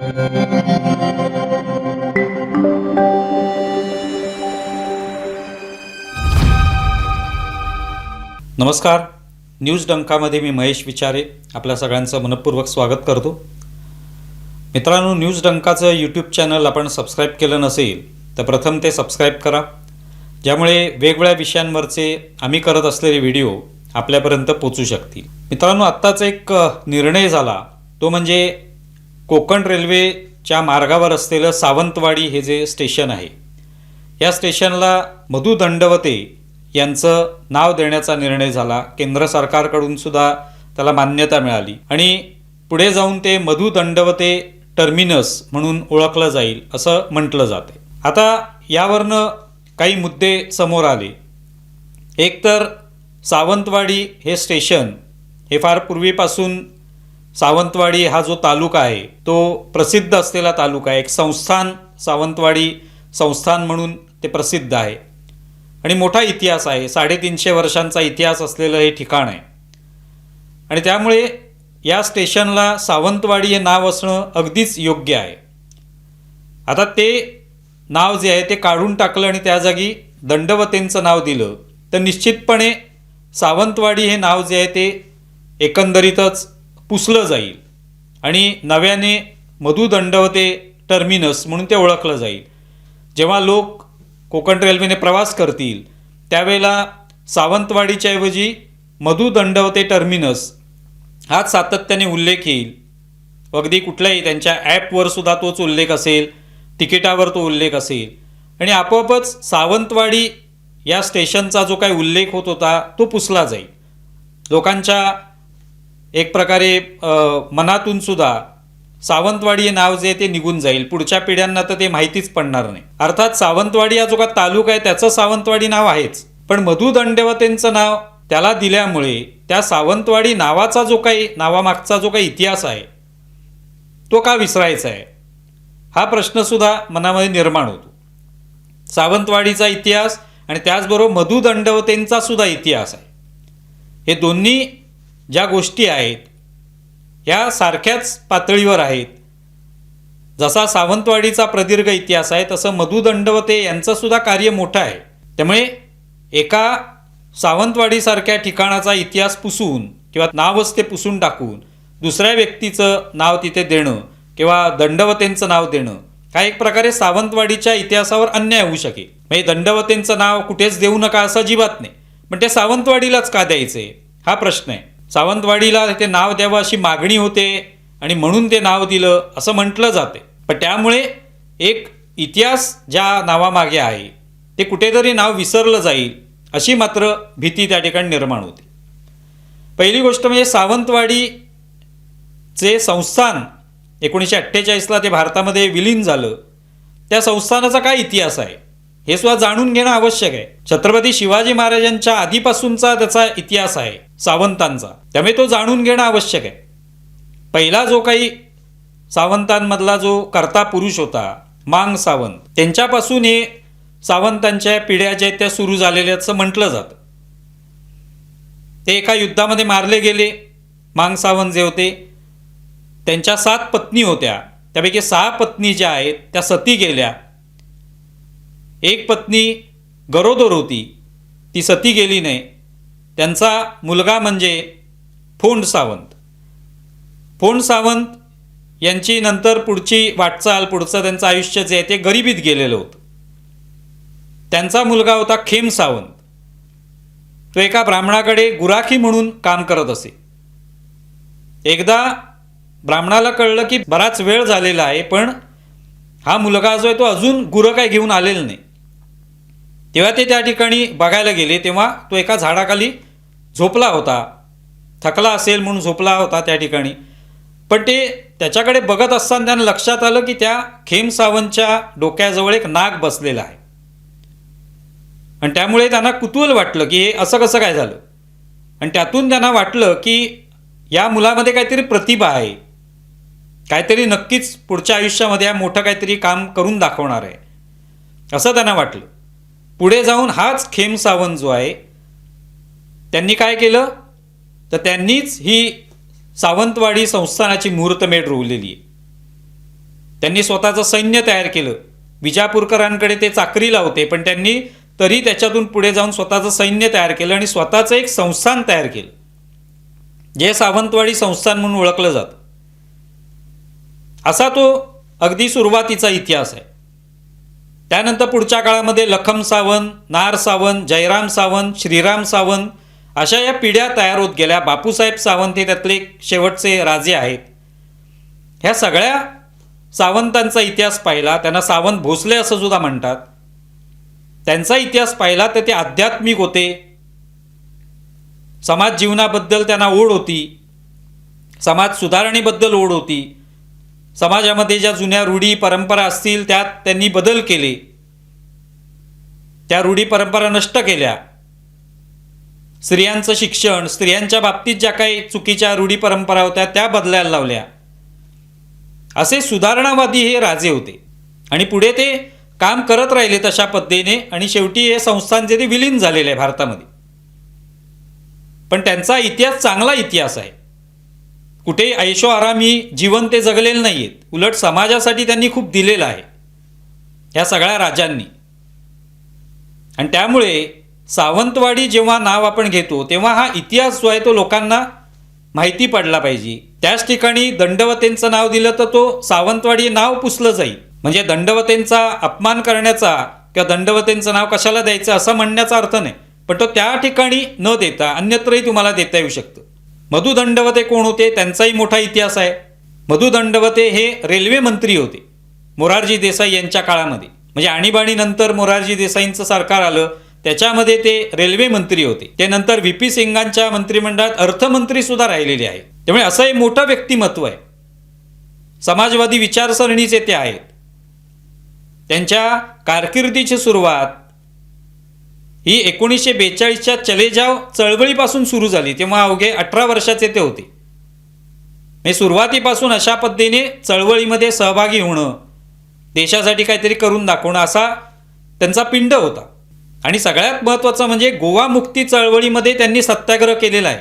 नमस्कार, न्यूज डंकामध्ये मी महेश विचारे आपल्या सगळ्यांचं मनपूर्वक स्वागत करतो. मित्रांनो, न्यूज डंकाचं यूट्यूब चॅनल आपण सबस्क्राईब केलं नसेल तर प्रथम ते सबस्क्राईब करा, ज्यामुळे वेगवेगळ्या विषयांवरचे आम्ही करत असलेले व्हिडिओ आपल्यापर्यंत पोचू शकतील. मित्रांनो, आत्ताच एक निर्णय झाला, तो म्हणजे कोकण रेल्वेच्या मार्गावर असलेलं सावंतवाडी हे जे स्टेशन आहे, या स्टेशनला मधु दंडवते यांचं नाव देण्याचा निर्णय झाला. केंद्र सरकारकडून सुद्धा त्याला मान्यता मिळाली आणि पुढे जाऊन ते मधु दंडवते टर्मिनस म्हणून ओळखलं जाईल असं म्हटलं जाते. आता यावरनं काही मुद्दे समोर आले. एक तर सावंतवाडी हे स्टेशन हे फार पूर्वीपासून सावंतवाडी हा जो तालुका आहे तो प्रसिद्ध असलेला तालुका आहे. एक संस्थान, सावंतवाडी संस्थान म्हणून ते प्रसिद्ध आहे आणि मोठा इतिहास आहे. 350 वर्षांचा इतिहास असलेलं हे ठिकाण आहे आणि त्यामुळे या स्टेशनला सावंतवाडी हे नाव असणं अगदीच योग्य आहे. आता ते नाव जे आहे ते काढून टाकलं आणि त्या जागी दंडवतेंचं नाव दिलं तर निश्चितपणे सावंतवाडी हे नाव जे आहे ते एकंदरीतच पुसलं जाईल आणि नव्याने मधु दंडवते टर्मिनस म्हणून ते ओळखलं जाईल. जेव्हा लोक कोकण रेल्वेने प्रवास करतील त्यावेळेला सावंतवाडीच्या ऐवजी मधु दंडवते टर्मिनस हाच सातत्याने उल्लेख येईल. अगदी कुठल्याही त्यांच्या ॲपवर सुद्धा तोच उल्लेख असेल, तिकिटावर तो उल्लेख असेल आणि आपोआपच सावंतवाडी या स्टेशनचा जो काही उल्लेख होत होता तो पुसला जाईल. लोकांच्या एक प्रकारे मनातून सुद्धा सावंतवाडी हे नाव जे ते निघून जाईल. पुढच्या पिढ्यांना तर ते माहितीच पडणार नाही. अर्थात सावंतवाडी हा जो का तालुका आहे त्याचं सावंतवाडी नाव आहेच, पण मधु दंडवतेंचं नाव त्याला दिल्यामुळे त्या सावंतवाडी नावाचा जो काही नावामागचा जो काही इतिहास आहे तो का विसरायचा आहे हा प्रश्नसुद्धा मनामध्ये निर्माण होतो. सावंतवाडीचा इतिहास आणि त्याचबरोबर मधु दंडवतेंचा सुद्धा इतिहास आहे. हे दोन्ही ज्या गोष्टी आहेत ह्या सारख्याच पातळीवर आहेत. जसा सावंतवाडीचा प्रदीर्घ इतिहास आहे तसं मधु दंडवते यांचं सुद्धा कार्य मोठं आहे. त्यामुळे एका सावंतवाडीसारख्या ठिकाणाचा इतिहास पुसून किंवा नावच ते पुसून टाकून दुसऱ्या व्यक्तीचं नाव तिथे देणं किंवा दंडवतेंचं नाव देणं हा एक प्रकारे सावंतवाडीच्या इतिहासावर अन्याय होऊ शकेल. म्हणजे दंडवतेंचं नाव कुठेच देऊ नका असं अजिबात नाही, पण ते सावंतवाडीलाच का द्यायचे हा प्रश्न आहे. सावंतवाडीला ते नाव द्यावं अशी मागणी होते आणि म्हणून ते नाव दिलं असं म्हटलं जाते. पण त्यामुळे एक इतिहास ज्या नावामागे आहे ते कुठेतरी नाव विसरलं जाईल अशी मात्र भीती त्या ठिकाणी निर्माण होते. पहिली गोष्ट म्हणजे सावंतवाडीचे संस्थान 1948ला ते भारतामध्ये विलीन झालं. त्या संस्थानाचा काय इतिहास आहे हे सुद्धा जाणून घेणं आवश्यक आहे. छत्रपती शिवाजी महाराजांच्या आधीपासूनचा त्याचा इतिहास आहे सावंतांचा, त्यामुळे तो जाणून घेणं आवश्यक आहे. पहिला जो काही सावंतांमधला जो कर्ता पुरुष होता मांग सावंत, त्यांच्यापासून हे सावंतांच्या पिढ्या ज्या आहेत त्या सुरू झालेल्या असं म्हटलं जातं. ते एका युद्धामध्ये मारले गेले. मांग सावंत जे होते त्यांच्या 7 पत्नी होत्या, त्यापैकी 6 पत्नी ज्या आहेत त्या सती गेल्या. एक पत्नी गरोदर होती, ती सती गेली नाही. त्यांचा मुलगा म्हणजे फोंड सावंत. फोंड सावंत यांची नंतर पुढची वाटचाल, पुढचं त्यांचं आयुष्य जे आहे ते गरिबीत गेलेलं होतं. त्यांचा मुलगा होता खेम सावंत. तो एका ब्राह्मणाकडे गुराखी म्हणून काम करत असे. एकदा ब्राह्मणाला कळलं की बराच वेळ झालेला आहे पण हा मुलगा जो आहे तो अजून गुरं काय घेऊन आलेला नाही. तेव्हा ते त्या ठिकाणी बघायला गेले. तेव्हा तो एका झाडाखाली झोपला होता. थकला असेल म्हणून झोपला होता त्या ठिकाणी. पण ते त्याच्याकडे बघत असताना त्यांना लक्षात आलं की त्या खेम सावंतच्या डोक्याजवळ एक नाग बसलेला आहे आणि त्यामुळे त्यांना कुतूहल वाटलं की हे असं कसं काय झालं. आणि त्यातून त्यांना वाटलं की या मुलामध्ये काहीतरी प्रतिभा आहे, काहीतरी नक्कीच पुढच्या आयुष्यामध्ये हा मोठं काहीतरी काम करून दाखवणार आहे असं त्यांना वाटलं. पुढे जाऊन हाच खेम सावंत जो आहे त्यांनी काय केलं तर त्यांनीच ही सावंतवाडी संस्थानाची मुहूर्तमेढ रोवलेली आहे. त्यांनी स्वतःचं सैन्य तयार केलं. विजापूरकरांकडे ते चाकरीला होते, पण त्यांनी तरी त्याच्यातून पुढे जाऊन स्वतःचं सैन्य तयार केलं आणि स्वतःचं एक संस्थान तयार केलं, जे सावंतवाडी संस्थान म्हणून ओळखलं जातं. असा तो अगदी सुरुवातीचा इतिहास आहे. त्यानंतर पुढच्या काळामध्ये लखम सावंत, नार सावंत, जयराम सावंत, श्रीराम सावंत अशा या पिढ्या तयार होत गेल्या. बापूसाहेब सावंत हे त्यातले शेवटचे राजे आहेत. ह्या सगळ्या सावंतांचा इतिहास पाहिला, त्यांना सावंत भोसले असं सुद्धा म्हणतात. त्यांचा इतिहास पाहिला तर ते आध्यात्मिक होते. समाज जीवनाबद्दल त्यांना ओढ होती, समाज सुधारणेबद्दल ओढ होती. समाजामध्ये ज्या जुन्या रूढी परंपरा असतील त्यात त्यांनी बदल केले, त्या रूढी परंपरा नष्ट केल्या. स्त्रियांचं शिक्षण, स्त्रियांच्या बाबतीत ज्या काही चुकीच्या रूढी परंपरा होत्या त्या बदलायला लावल्या. असे सुधारणावादी हे राजे होते आणि पुढे ते काम करत राहिले तशा पद्धतीने आणि शेवटी हे संस्थान जे ते विलीन झालेले आहे भारतामध्ये. पण त्यांचा इतिहास चांगला इतिहास आहे. कुठे ऐशो आरामी जीवन ते जगलेलं नाही आहेत, उलट समाजासाठी त्यांनी खूप दिलेलं आहे ह्या सगळ्या राजांनी. आणि त्यामुळे सावंतवाडी जेव्हा नाव आपण घेतो तेव्हा हा इतिहास जो आहे तो लोकांना माहिती पडला पाहिजे. त्याच ठिकाणी दंडवतेंचं नाव दिलं तर तो सावंतवाडी नाव पुसलं जाईल. म्हणजे दंडवतेंचा अपमान करण्याचा किंवा दंडवतेंचं नाव कशाला द्यायचं असं म्हणण्याचा अर्थ नाही, पण तो त्या ठिकाणी न देता अन्यत्रही तुम्हाला देता येऊ शकतं. मधु दंडवते कोण होते? त्यांचाही मोठा इतिहास आहे. मधु दंडवते हे रेल्वे मंत्री होते मोरारजी देसाई यांच्या काळामध्ये. म्हणजे आणीबाणीनंतर मोरारजी देसाईंचं सरकार आलं, त्याच्यामध्ये ते रेल्वे मंत्री होते. ते नंतर व्ही पी सिंगांच्या मंत्रिमंडळात अर्थमंत्री सुद्धा राहिलेले आहेत. त्यामुळे असं हे मोठं व्यक्तिमत्व आहे. समाजवादी विचारसरणीचे ते आहेत. त्यांच्या कारकिर्दीची सुरुवात ही 1942च्या चले जाव चळवळीपासून सुरू झाली. तेव्हा अवघे 18 वर्षाचे ते होते. म्हणजे सुरुवातीपासून अशा पद्धतीने चळवळीमध्ये सहभागी होणं, देशासाठी काहीतरी करून दाखवणं असा त्यांचा पिंड होता. आणि सगळ्यात महत्त्वाचं म्हणजे गोवा मुक्ती चळवळीमध्ये त्यांनी सत्याग्रह केलेला आहे.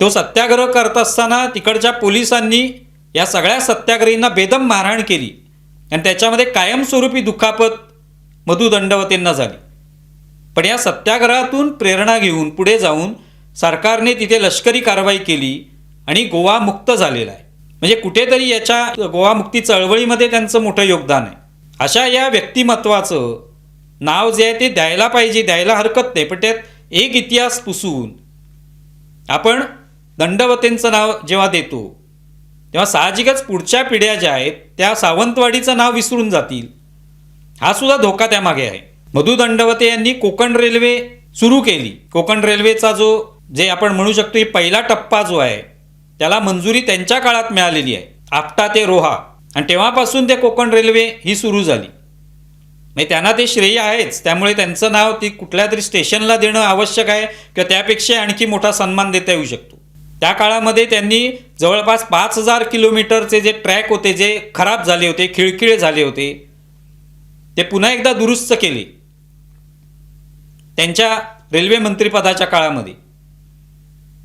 तो सत्याग्रह करत असताना तिकडच्या पोलिसांनी या सगळ्या सत्याग्रहींना बेदम मारहाण केली आणि त्याच्यामध्ये कायमस्वरूपी दुखापत मधु दंडवतेंना झाली. पण या सत्याग्रहातून प्रेरणा घेऊन पुढे जाऊन सरकारने तिथे लष्करी कारवाई केली आणि गोवा मुक्त झालेला आहे. म्हणजे कुठेतरी याच्या गोवा मुक्ती चळवळीमध्ये त्यांचं मोठं योगदान आहे. अशा या व्यक्तिमत्वाचं नाव जे आहे ते द्यायला पाहिजे, द्यायला हरकत नाही. पण त्यात एक इतिहास पुसून आपण दंडवतेंचं नाव जेव्हा देतो तेव्हा साहजिकच पुढच्या पिढ्या ज्या आहेत त्या सावंतवाडीचं नाव विसरून जातील. हा सुद्धा धोका त्यामागे आहे. मधु दंडवते यांनी कोकण रेल्वे सुरू केली. कोकण रेल्वेचा जे आपण म्हणू शकतो की पहिला टप्पा जो आहे त्याला मंजुरी त्यांच्या काळात मिळालेली आहे, आपटा ते रोहा. आणि तेव्हापासून ते कोकण रेल्वे ही सुरू झाली. म्हणजे त्यांना ते श्रेय आहेच. त्यामुळे त्यांचं नाव ती कुठल्या तरी स्टेशनला देणं आवश्यक आहे किंवा त्यापेक्षा आणखी मोठा सन्मान देता येऊ शकतो. त्या काळामध्ये त्यांनी जवळपास 5000 किलोमीटरचे जे ट्रॅक होते जे खराब झाले होते, खिळखिळे झाले होते, ते पुन्हा एकदा दुरुस्त केले त्यांच्या रेल्वे मंत्रिपदाच्या काळामध्ये.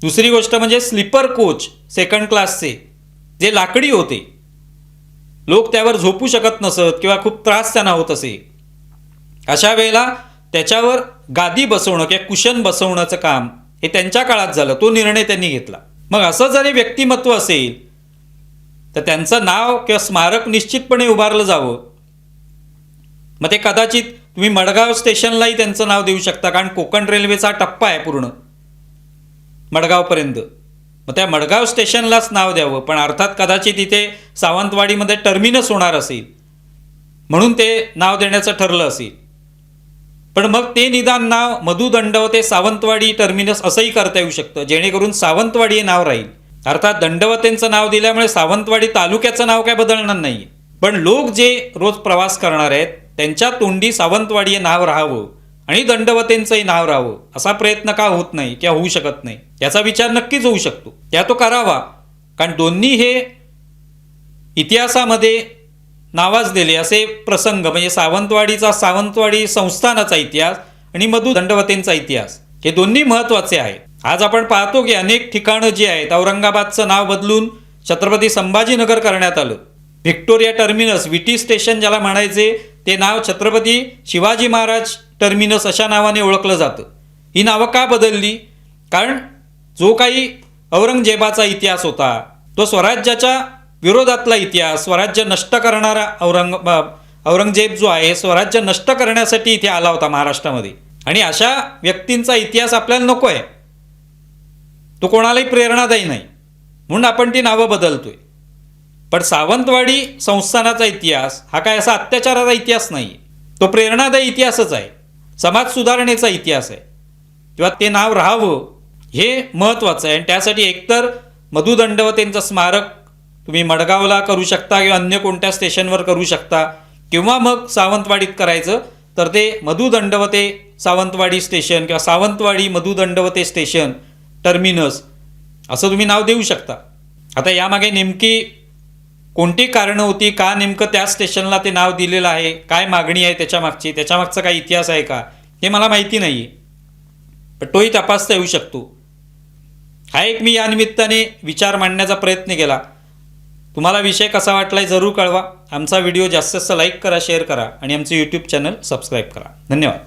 दुसरी गोष्ट म्हणजे स्लीपर कोच सेकंड क्लासचे जे लाकडी होते, लोक त्यावर झोपू शकत नसत किंवा खूप त्रास त्यांना होत असे, अशा वेळेला त्याच्यावर गादी बसवणं किंवा कुशन बसवण्याचं काम हे त्यांच्या काळात झालं. तो निर्णय त्यांनी घेतला. मग असं जरी व्यक्तिमत्व असेल तर त्यांचं नाव किंवा स्मारक निश्चितपणे उभारलं जावं. मग ते कदाचित तुम्ही मडगाव स्टेशनलाही त्यांचं नाव देऊ शकता, कारण कोकण रेल्वेचा टप्पा आहे पूर्ण मडगावपर्यंत. मग त्या मडगाव स्टेशनलाच नाव द्यावं. पण अर्थात कदाचित इथे सावंतवाडीमध्ये टर्मिनस होणार असेल म्हणून ते नाव देण्याचं ठरलं असेल. पण मग ते निदान नाव मधु दंडवते सावंतवाडी टर्मिनस असंही करता येऊ शकतं, जेणेकरून सावंतवाडी हे नाव राहील. अर्थात दंडवतेंचं नाव दिल्यामुळे सावंतवाडी तालुक्याचं नाव काय बदलणार नाही, पण लोक जे रोज प्रवास करणार आहेत त्यांच्या तोंडी सावंतवाडी हे नाव राहावं आणि दंडवतेंचंही नाव राहावं असा प्रयत्न का होत नाही किंवा होऊ शकत नाही, याचा विचार नक्कीच होऊ शकतो. त्या तो करावा, कारण दोन्ही हे इतिहासामध्ये नावाजलेले असे प्रसंग म्हणजे सावंतवाडीचा सावंतवाडी संस्थानाचा इतिहास आणि मधु दंडवतेंचा इतिहास हे दोन्ही महत्त्वाचे आहेत. आज आपण पाहतो की अनेक ठिकाणं जी आहेत औरंगाबादचं नाव बदलून छत्रपती संभाजीनगर करण्यात आलं. व्हिक्टोरिया टर्मिनस, VT स्टेशन ज्याला म्हणायचे, ते नाव छत्रपती शिवाजी महाराज टर्मिनस अशा नावाने ओळखलं जातं. ही नावं का बदलली? कारण जो काही औरंगजेबाचा इतिहास होता, तो स्वराज्याच्या विरोधातला इतिहास, स्वराज्य नष्ट करणारा औरंगजेब जो आहे, स्वराज्य नष्ट करण्यासाठी इथे आला होता महाराष्ट्रामध्ये. आणि अशा व्यक्तींचा इतिहास आपल्याला नको आहे, तो कोणालाही प्रेरणादायी नाही, म्हणून आपण ती नावं बदलतोय. पण सावंतवाडी संस्थानाचा इतिहास हा काय असा अत्याचाराचा इतिहास नाही, तो प्रेरणादायी इतिहासच आहे, समाज सुधारणेचा इतिहास आहे. किंवा ते नाव राहावं हे महत्त्वाचं आहे. आणि त्यासाठी एकतर मधु दंडवतेंचं स्मारक तुम्ही मडगावला करू शकता किंवा अन्य कोणत्या स्टेशनवर करू शकता, किंवा मग सावंतवाडीत करायचं तर ते मधु दंडवते सावंतवाडी स्टेशन किंवा सावंतवाडी मधु दंडवते स्टेशन टर्मिनस असं तुम्ही नाव देऊ शकता. आता यामागे नेमकी कोणती कारणं होती, का नेमकं त्या स्टेशनला ते नाव दिलेलं आहे, काय मागणी आहे त्याच्यामागचा काही इतिहास आहे का, हे मला माहिती नाही आहे, पण तोही तपासता येऊ शकतो. हा एक मी या निमित्ताने विचार मांडण्याचा प्रयत्न केला. तुम्हाला विषय कसा वाटलाय जरूर कळवा. आमचा व्हिडिओ जास्तीत जास्त लाईक करा, शेअर करा आणि आमचे यूट्यूब चॅनल सबस्क्राईब करा. धन्यवाद.